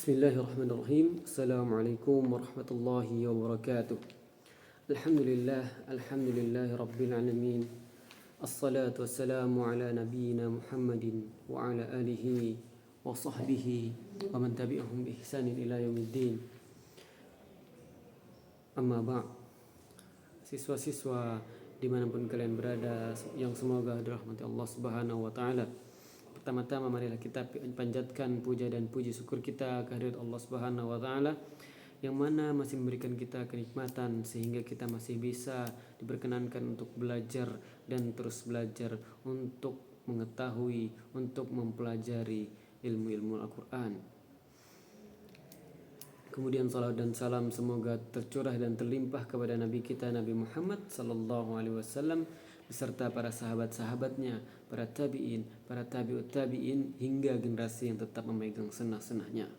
Bismillahirrahmanirrahim. Assalamualaikum warahmatullahi wabarakatuh. Alhamdulillahi rabbil alamin. Assalatu wassalamu ala nabiyyina Muhammadin wa ala alihi wa sahbihi wa man tabi'ahum bi ihsanin ila yaumiddin. Amma ba'. Siswa-siswa dimanapun kalian berada, yang semoga dirahmati Allah Subhanahu wa ta'ala. Pertama-tama marilah kita panjatkan puja dan puji syukur kita kehadirat Allah Subhanahu wa taala yang mana masih memberikan kita kenikmatan sehingga kita masih bisa diperkenankan untuk belajar dan terus belajar untuk mengetahui, untuk mempelajari ilmu-ilmu Al-Qur'an. Kemudian salawat dan salam semoga tercurah dan terlimpah kepada Nabi kita Nabi Muhammad sallallahu alaihi wasallam beserta para sahabat-sahabatnya, para tabi'in, para tabi'ut tabi'in hingga generasi yang tetap memegang sunnah-sunnahnya.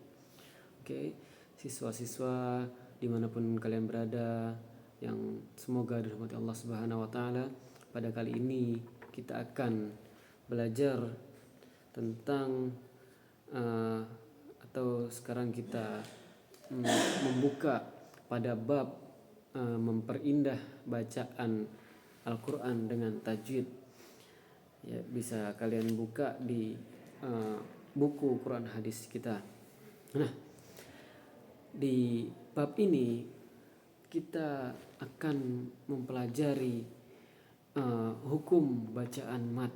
Oke, siswa-siswa dimanapun kalian berada yang semoga dirahmati Allah Subhanahu wa taala, pada kali ini kita akan belajar tentang atau sekarang kita membuka pada bab memperindah bacaan Al-Quran dengan tajwid. Ya, bisa kalian buka di buku Quran hadis kita. Nah, di bab ini kita akan mempelajari hukum bacaan mat.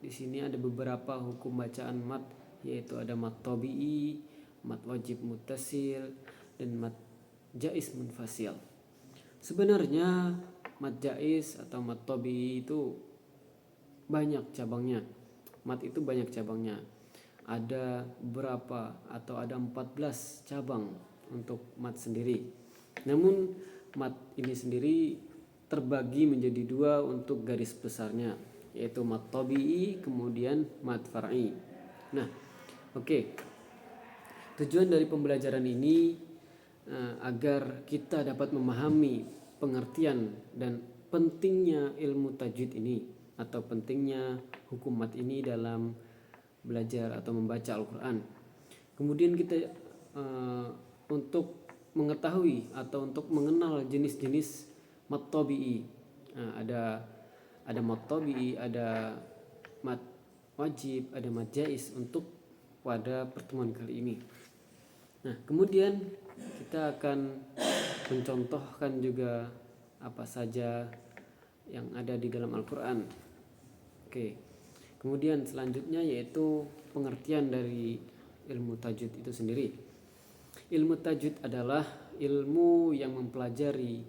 Di sini ada beberapa hukum bacaan mat, yaitu ada mat tabi'i, mat wajib muttasil, dan mat jaiz munfasil. Sebenarnya mat jaiz atau mat tabi'i itu banyak cabangnya. Mat itu banyak cabangnya. Ada berapa atau ada 14 cabang untuk mat sendiri. Namun mat ini sendiri terbagi menjadi dua untuk garis besarnya, yaitu mat tabi'i kemudian mat far'i. Nah, oke. Tujuan dari pembelajaran ini agar kita dapat memahami pengertian dan pentingnya ilmu tajwid ini atau pentingnya hukum mat ini dalam belajar atau membaca Al-Quran. Kemudian kita untuk mengetahui atau untuk mengenal jenis-jenis mat tabi'i. Ada mat tabi'i, ada mat wajib, ada mat jaiz untuk pada pertemuan kali ini. Nah, kemudian kita akan mencontohkan juga apa saja yang ada di dalam Al-Quran. Oke. Kemudian selanjutnya yaitu pengertian dari ilmu tajwid itu sendiri. Ilmu tajwid adalah ilmu yang mempelajari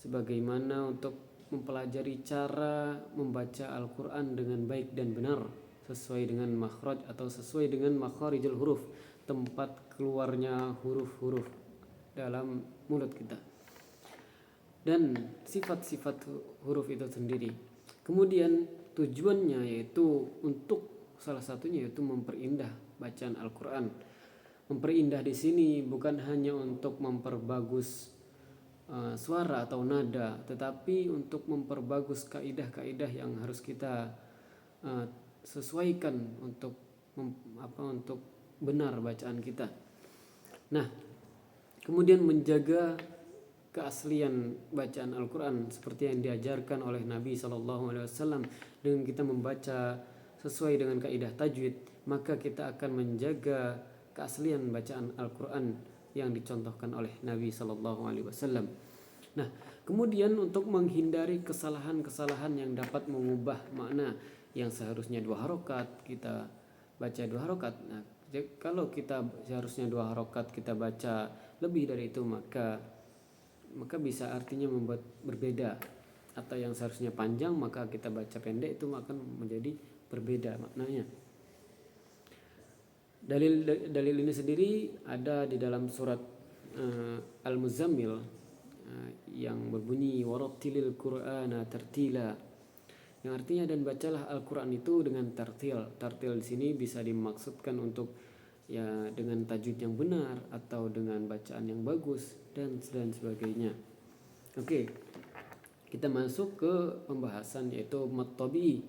sebagaimana untuk mempelajari cara membaca Al-Quran dengan baik dan benar sesuai dengan makhraj atau sesuai dengan makharijul huruf, tempat keluarnya huruf-huruf dalam mulut kita, dan sifat-sifat huruf itu sendiri. Kemudian tujuannya yaitu untuk salah satunya yaitu memperindah bacaan Al-Quran. Memperindah di sini bukan hanya untuk memperbagus suara atau nada, tetapi untuk memperbagus kaidah-kaidah yang harus kita sesuaikan untuk untuk benar bacaan kita. Nah, kemudian menjaga keaslian bacaan Al-Quran seperti yang diajarkan oleh Nabi SAW. Dengan kita membaca sesuai dengan kaidah tajwid, maka kita akan menjaga keaslian bacaan Al-Quran yang dicontohkan oleh Nabi SAW. Nah, kemudian untuk menghindari kesalahan-kesalahan yang dapat mengubah makna yang seharusnya 2 harokat, kita baca 2 harokat. Nah, kalau kita seharusnya 2 harokat kita baca lebih dari itu, maka bisa artinya membuat berbeda. Atau yang seharusnya panjang maka kita baca pendek, itu akan menjadi berbeda maknanya. Dalil ini sendiri ada di dalam surat Al-Muzammil yang berbunyi warattilil Qur'ana tartila, yang artinya dan bacalah Al-Quran itu dengan tartil. Tartil di sini bisa dimaksudkan untuk ya dengan tajwid yang benar atau dengan bacaan yang bagus dan sebagainya. Oke, kita masuk ke pembahasan yaitu mat tabi'i.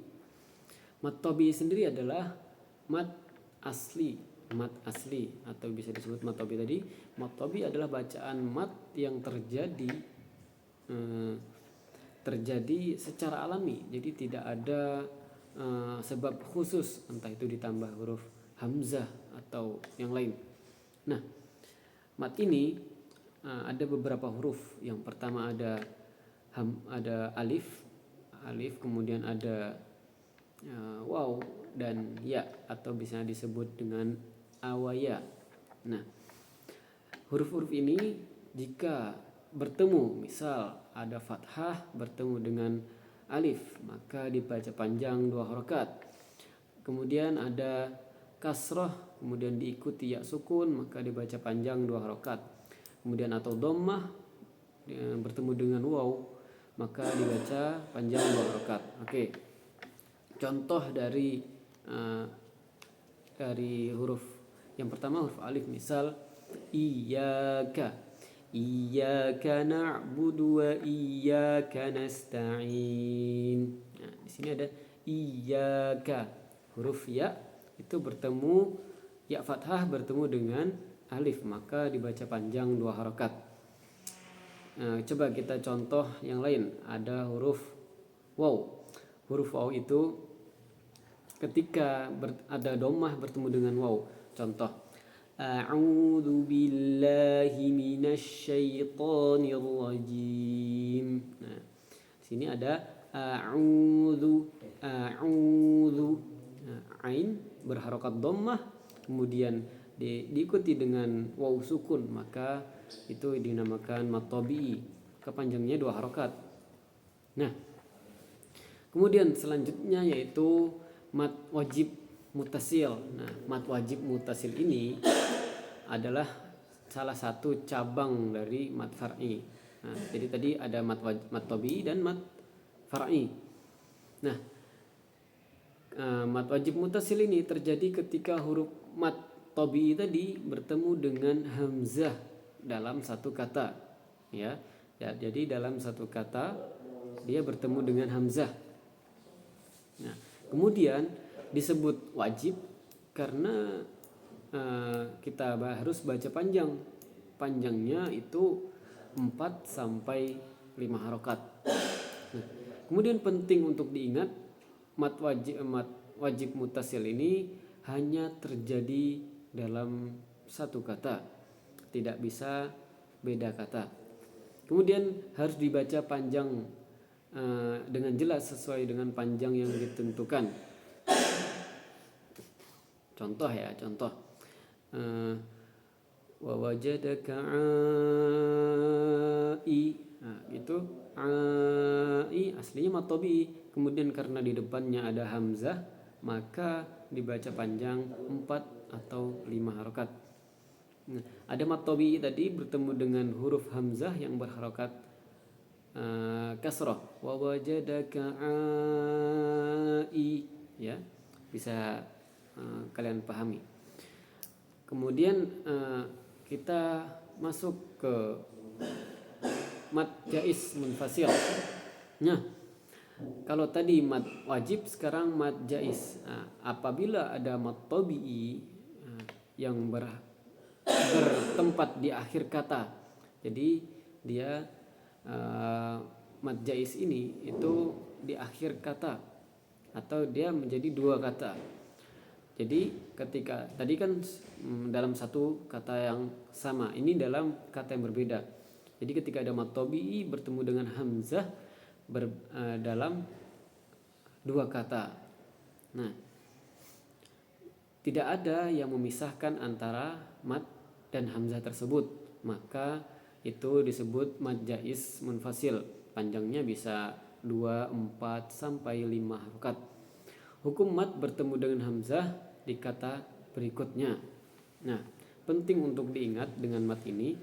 Mat tabi'i sendiri adalah mat asli mat asli atau bisa disebut mat tobi tadi. Mat tobi adalah bacaan mat yang terjadi secara alami, jadi tidak ada sebab khusus, entah itu ditambah huruf hamzah atau yang lain. Nah, mat ini ada beberapa huruf. Yang pertama ada alif, kemudian ada waw dan ya atau bisa disebut dengan awaya. Nah, huruf-huruf ini jika bertemu, misal ada fathah bertemu dengan alif, maka dibaca panjang 2 harokat. Kemudian ada kasrah, kemudian diikuti ya sukun, maka dibaca panjang 2 harokat. Kemudian atau dhammah bertemu dengan waw, maka dibaca panjang 2 harokat. Oke. Contoh dari huruf yang pertama, huruf alif, misal iyyaka na'budu wa iyyaka nasta'in. Nah, di sini ada iyyaka, huruf ya itu bertemu, ya fathah bertemu dengan alif, maka dibaca panjang 2 harokat. Coba kita contoh yang lain. Ada huruf waw. Huruf waw itu ketika ada dhammah bertemu dengan waw. Contoh, a'udzu billahi minasyaitonir rajim. Nah, sini ada a'udzu. Nah, ain berharokat dhammah, kemudian diikuti dengan waw sukun, maka itu dinamakan mat tabi'i, kepanjangnya 2 harokat. Nah, kemudian selanjutnya yaitu mat wajib mutasil. Nah, mat wajib mutasil ini adalah salah satu cabang dari mat far'i. Nah, jadi tadi ada mat tabi'i dan mat far'i. Nah, mat wajib mutasil ini terjadi ketika huruf mat tabi'i tadi bertemu dengan hamzah dalam satu kata, ya. Jadi dalam satu kata dia bertemu dengan hamzah. Nah, kemudian disebut wajib karena kita harus baca panjang. Panjangnya itu 4 sampai 5 harokat. Nah, kemudian penting untuk diingat, mat wajib mutasil ini hanya terjadi dalam satu kata, tidak bisa beda kata. Kemudian harus dibaca panjang dengan jelas sesuai dengan panjang yang ditentukan. Contoh ya, wa wajadaka ai. Nah, itu ai aslinya mat tabi'i, kemudian karena di depannya ada hamzah, maka dibaca panjang 4 atau 5 harokat. Nah, ada mat tabi'i tadi bertemu dengan huruf hamzah yang berharokat kasrah, wa wajadaka ai, ya, bisa kalian pahami. Kemudian kita masuk ke mat jaiz munfasil. Nah, kalau tadi mat wajib, sekarang mat jaiz. Nah, apabila ada mat tabi'i yang bertempat di akhir kata, jadi dia mat jaiz ini itu di akhir kata atau dia menjadi 2 kata. Jadi ketika tadi kan dalam satu kata yang sama, ini dalam kata yang berbeda. Jadi ketika ada mat tabi'i bertemu dengan hamzah dalam 2 kata. Nah, tidak ada yang memisahkan antara mat dan hamzah tersebut, maka itu disebut mat jaiz munfasil. Panjangnya bisa 2, 4 sampai 5 harokat. Hukum mat bertemu dengan hamzah di kata berikutnya. Nah, penting untuk diingat dengan mat ini,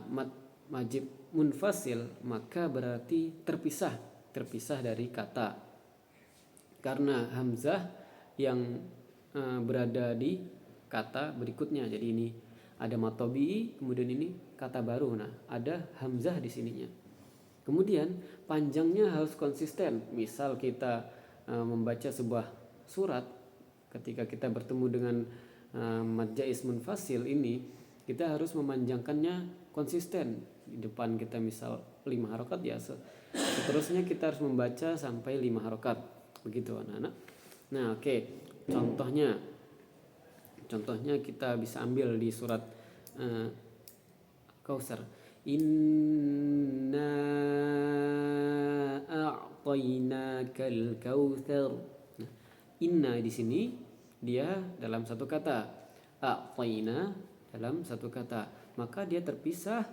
mat wajib munfasil maka berarti terpisah dari kata, karena hamzah yang berada di kata berikutnya. Jadi ini ada mat tabi'i, kemudian ini kata baru. Nah, ada hamzah di sininya. Kemudian panjangnya harus konsisten. Misal kita membaca sebuah surat, ketika kita bertemu dengan mad jaiz munfasil ini kita harus memanjangkannya konsisten. Di depan kita misal 5 harokat ya seterusnya kita harus membaca sampai 5 harokat, begitu anak-anak. Nah oke, contohnya kita bisa ambil di surat Kautsar. Inna a'tainakal kautsar. Nah, inna di sini dia dalam satu kata, a'taina dalam satu kata, maka dia terpisah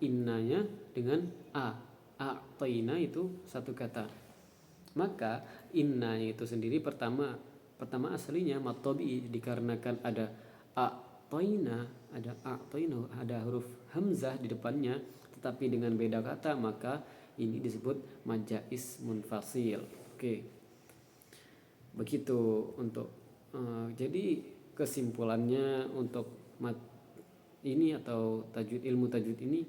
innanya dengan a'taina itu satu kata. Maka inna itu sendiri pertama aslinya matobi, dikarenakan ada a'taina, ada huruf hamzah di depannya, tetapi dengan beda kata, maka ini disebut mad jaiz munfasil. Oke. Begitu untuk jadi kesimpulannya untuk mat ini atau ilmu tajwid ini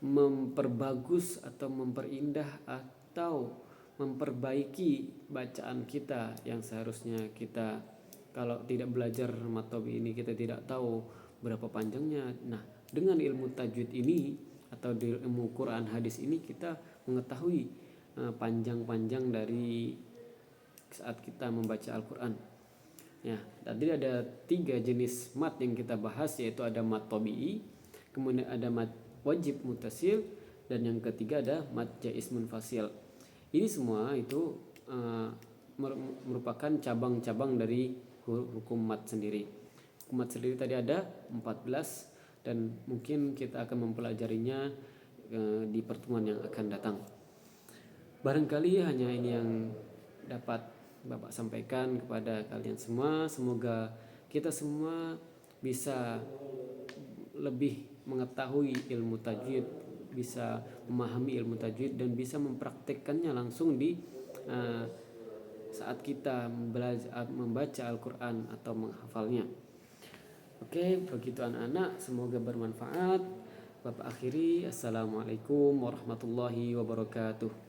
memperbagus atau memperindah atau memperbaiki bacaan kita yang seharusnya kita kalau tidak belajar matobi ini kita tidak tahu berapa panjangnya. Nah, dengan ilmu tajwid ini atau di ilmu Quran hadis ini kita mengetahui panjang-panjang dari saat kita membaca Al-Quran. Ya, tadi ada 3 jenis mat yang kita bahas, yaitu ada mat tabi'i, kemudian ada mat wajib mutasil, dan yang ketiga ada mat jaiz munfasil. Ini semua itu merupakan cabang-cabang dari hukum mat sendiri. Hukum mat sendiri tadi ada 14 dan mungkin kita akan mempelajarinya di pertemuan yang akan datang. Barangkali hanya ini yang dapat Bapak sampaikan kepada kalian semua. Semoga kita semua bisa lebih mengetahui ilmu tajwid, bisa memahami ilmu tajwid dan bisa mempraktekkannya langsung di saat kita membaca Al-Quran atau menghafalnya. Oke, begitu anak-anak, semoga bermanfaat. Bapak akhiri, assalamualaikum warahmatullahi wabarakatuh.